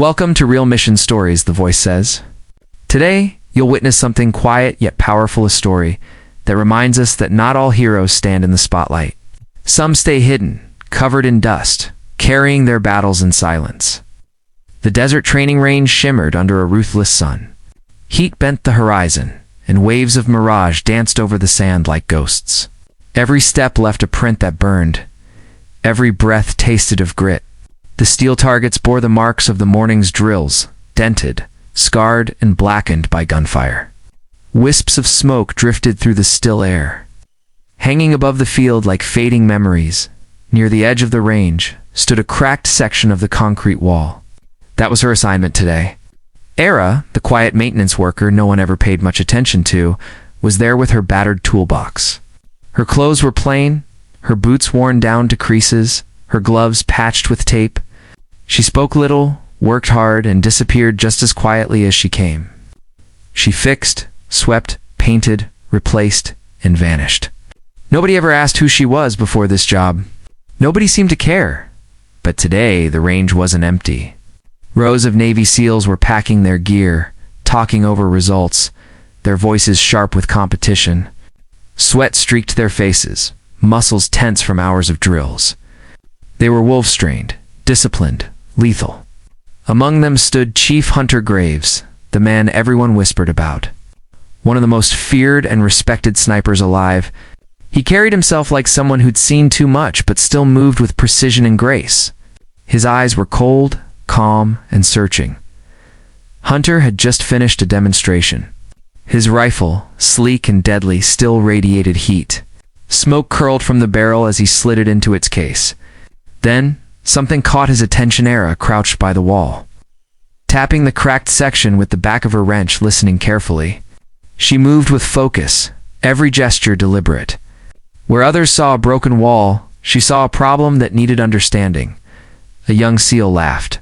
Welcome to Real Mission Stories, the voice says. Today, you'll witness something quiet yet powerful, a story that reminds us that not all heroes stand in the spotlight. Some stay hidden, covered in dust, carrying their battles in silence. The desert training range shimmered under a ruthless sun. Heat bent the horizon, and waves of mirage danced over the sand like ghosts. Every step left a print that burned. Every breath tasted of grit. The steel targets bore the marks of the morning's drills, dented, scarred, and blackened by gunfire. Wisps of smoke drifted through the still air. Hanging above the field like fading memories, near the edge of the range, stood a cracked section of the concrete wall. That was her assignment today. Era, the quiet maintenance worker no one ever paid much attention to, was there with her battered toolbox. Her clothes were plain, her boots worn down to creases, her gloves patched with tape. She spoke little, worked hard, and disappeared just as quietly as she came. She fixed, swept, painted, replaced, and vanished. Nobody ever asked who she was before this job. Nobody seemed to care. But today, the range wasn't empty. Rows of Navy SEALs were packing their gear, talking over results, their voices sharp with competition. Sweat streaked their faces, muscles tense from hours of drills. They were wolf-strained, disciplined, lethal. Among them stood Chief Hunter Graves, the man everyone whispered about. One of the most feared and respected snipers alive. He carried himself like someone who'd seen too much but still moved with precision and grace. His eyes were cold, calm, and searching. Hunter had just finished a demonstration. His rifle, sleek and deadly, still radiated heat. Smoke curled from the barrel as he slid it into its case. Then, something caught his attention. Era crouched by the wall, tapping the cracked section with the back of her wrench, listening carefully. She moved with focus, every gesture deliberate. Where others saw a broken wall, she saw a problem that needed understanding. A young SEAL laughed.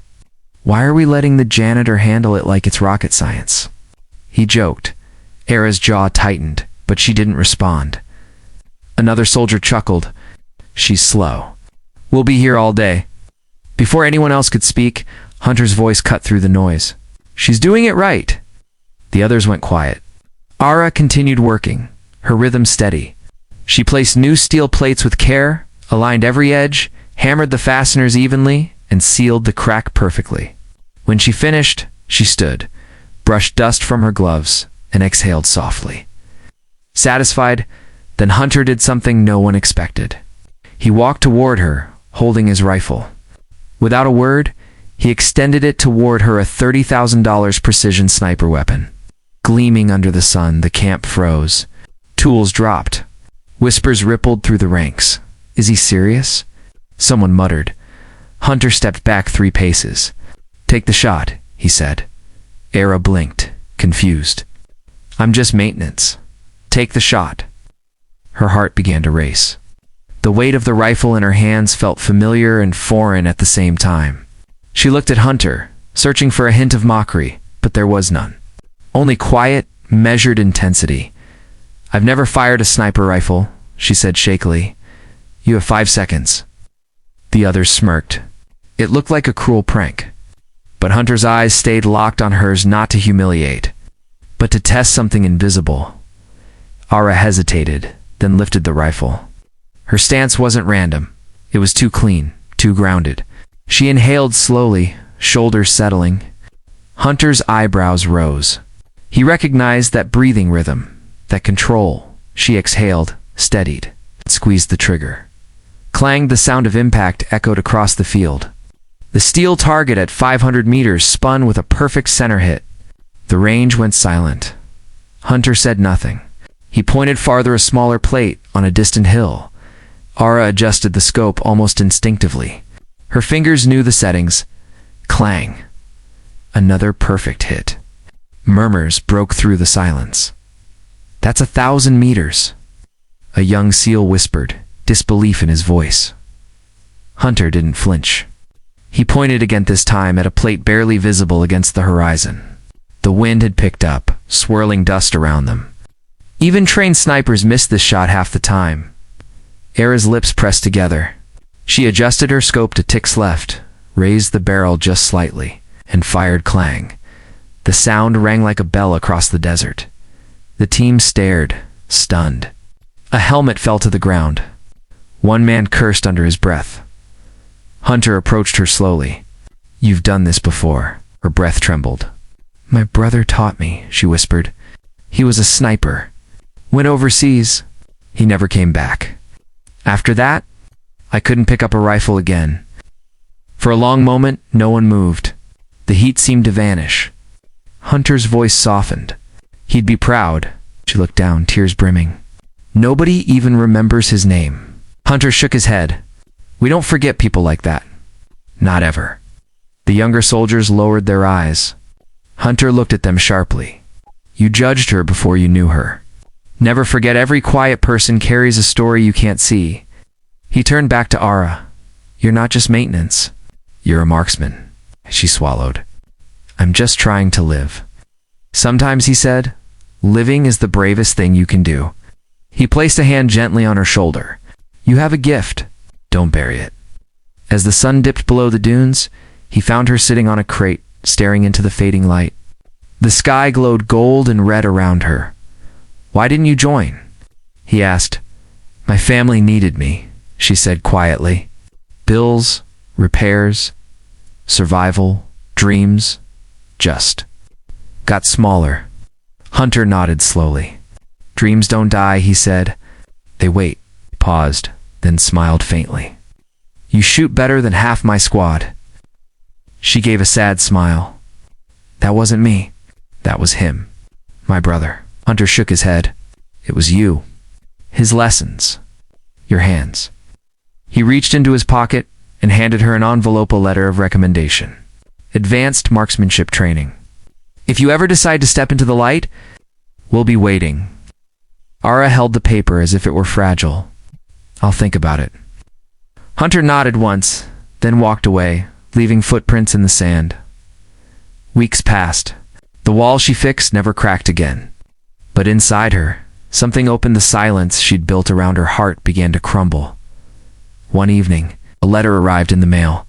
"Why are we letting the janitor handle it like it's rocket science?" He joked. Era's jaw tightened, but she didn't respond. Another soldier chuckled. "She's slow. We'll be here all day." Before anyone else could speak, Hunter's voice cut through the noise. "She's doing it right." The others went quiet. Ara continued working, her rhythm steady. She placed new steel plates with care, aligned every edge, hammered the fasteners evenly, and sealed the crack perfectly. When she finished, she stood, brushed dust from her gloves, and exhaled softly. Satisfied, then Hunter did something no one expected. He walked toward her, holding his rifle. Without a word, he extended it toward her, a $30,000 precision sniper weapon. Gleaming under the sun, the camp froze. Tools dropped. Whispers rippled through the ranks. "Is he serious?" Someone muttered. Hunter stepped back 3 paces. "Take the shot," he said. Era blinked, confused. "I'm just maintenance. Take the shot." Her heart began to race. The weight of the rifle in her hands felt familiar and foreign at the same time. She looked at Hunter, searching for a hint of mockery, but there was none. Only quiet, measured intensity. "I've never fired a sniper rifle," she said shakily. "You have 5 seconds." The others smirked. It looked like a cruel prank. But Hunter's eyes stayed locked on hers, not to humiliate, but to test something invisible. Ara hesitated, then lifted the rifle. Her stance wasn't random. It was too clean, too grounded. She inhaled slowly, shoulders settling. Hunter's eyebrows rose. He recognized that breathing rhythm, that control. She exhaled, steadied, squeezed the trigger. Clang, the sound of impact echoed across the field. The steel target at 500 meters spun with a perfect center hit. The range went silent. Hunter said nothing. He pointed farther, a smaller plate on a distant hill. Ara adjusted the scope almost instinctively. Her fingers knew the settings. Clang. Another perfect hit. Murmurs broke through the silence. "That's 1,000 meters. A young SEAL whispered, disbelief in his voice. Hunter didn't flinch. He pointed again, this time at a plate barely visible against the horizon. The wind had picked up, swirling dust around them. Even trained snipers missed this shot half the time. Era's lips pressed together. She adjusted her scope to ticks left, raised the barrel just slightly, and fired clang. The sound rang like a bell across the desert. The team stared, stunned. A helmet fell to the ground. One man cursed under his breath. Hunter approached her slowly. "You've done this before." Her breath trembled. "My brother taught me," she whispered. "He was a sniper. Went overseas. He never came back. After that, I couldn't pick up a rifle again." For a long moment, no one moved. The heat seemed to vanish. Hunter's voice softened. "He'd be proud." She looked down, tears brimming. "Nobody even remembers his name." Hunter shook his head. "We don't forget people like that. Not ever." The younger soldiers lowered their eyes. Hunter looked at them sharply. "You judged her before you knew her. Never forget, every quiet person carries a story you can't see." He turned back to Ara. "You're not just maintenance. You're a marksman." She swallowed. "I'm just trying to live." "Sometimes," he said, "living is the bravest thing you can do." He placed a hand gently on her shoulder. "You have a gift. Don't bury it." As the sun dipped below the dunes, he found her sitting on a crate, staring into the fading light. The sky glowed gold and red around her. "Why didn't you join?" he asked. "My family needed me," she said quietly. "Bills, repairs, survival, dreams, just got smaller." Hunter nodded slowly. "Dreams don't die," he said. "They wait." He paused, then smiled faintly. "You shoot better than half my squad." She gave a sad smile. "That wasn't me. That was him. My brother." Hunter shook his head. "It was you. His lessons. Your hands." He reached into his pocket and handed her an envelope, a letter of recommendation. "Advanced marksmanship training. If you ever decide to step into the light, we'll be waiting." Ara held the paper as if it were fragile. "I'll think about it." Hunter nodded once, then walked away, leaving footprints in the sand. Weeks passed. The wall she fixed never cracked again. But inside her, something opened. The silence she'd built around her heart began to crumble. One evening, a letter arrived in the mail.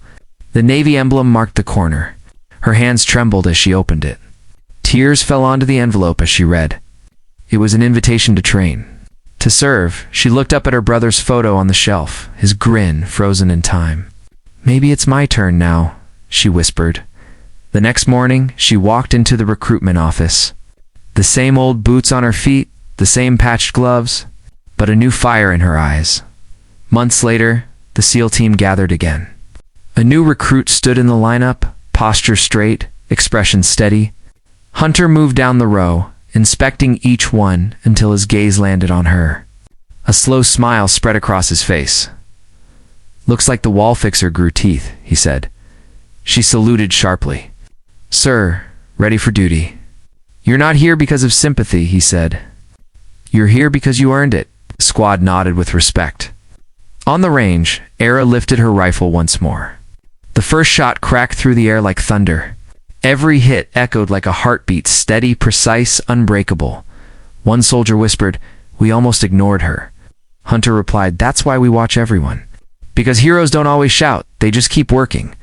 The Navy emblem marked the corner. Her hands trembled as she opened it. Tears fell onto the envelope as she read. It was an invitation to train, to serve. She looked up at her brother's photo on the shelf, his grin frozen in time. "Maybe it's my turn now," she whispered. The next morning, she walked into the recruitment office. The same old boots on her feet, the same patched gloves, but a new fire in her eyes. Months later, the SEAL team gathered again. A new recruit stood in the lineup, posture straight, expression steady. Hunter moved down the row, inspecting each one until his gaze landed on her. A slow smile spread across his face. "Looks like the wall fixer grew teeth," he said. She saluted sharply. "Sir, ready for duty." "You're not here because of sympathy," he said. "You're here because you earned it." The squad nodded with respect. On the range, Ara lifted her rifle once more. The first shot cracked through the air like thunder. Every hit echoed like a heartbeat, steady, precise, unbreakable. One soldier whispered, "We almost ignored her." Hunter replied, "That's why we watch everyone. Because heroes don't always shout, they just keep working.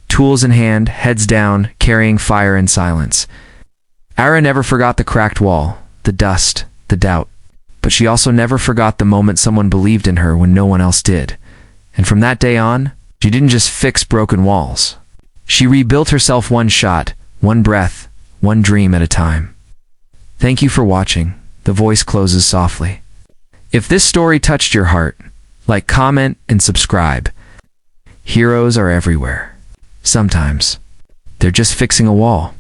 Tools in hand, heads down, carrying fire in silence." Ara never forgot the cracked wall, the dust, the doubt. But she also never forgot the moment someone believed in her when no one else did. And from that day on, she didn't just fix broken walls. She rebuilt herself one shot, one breath, one dream at a time. Thank you for watching. The voice closes softly. If this story touched your heart, like, comment, and subscribe. Heroes are everywhere. Sometimes, they're just fixing a wall.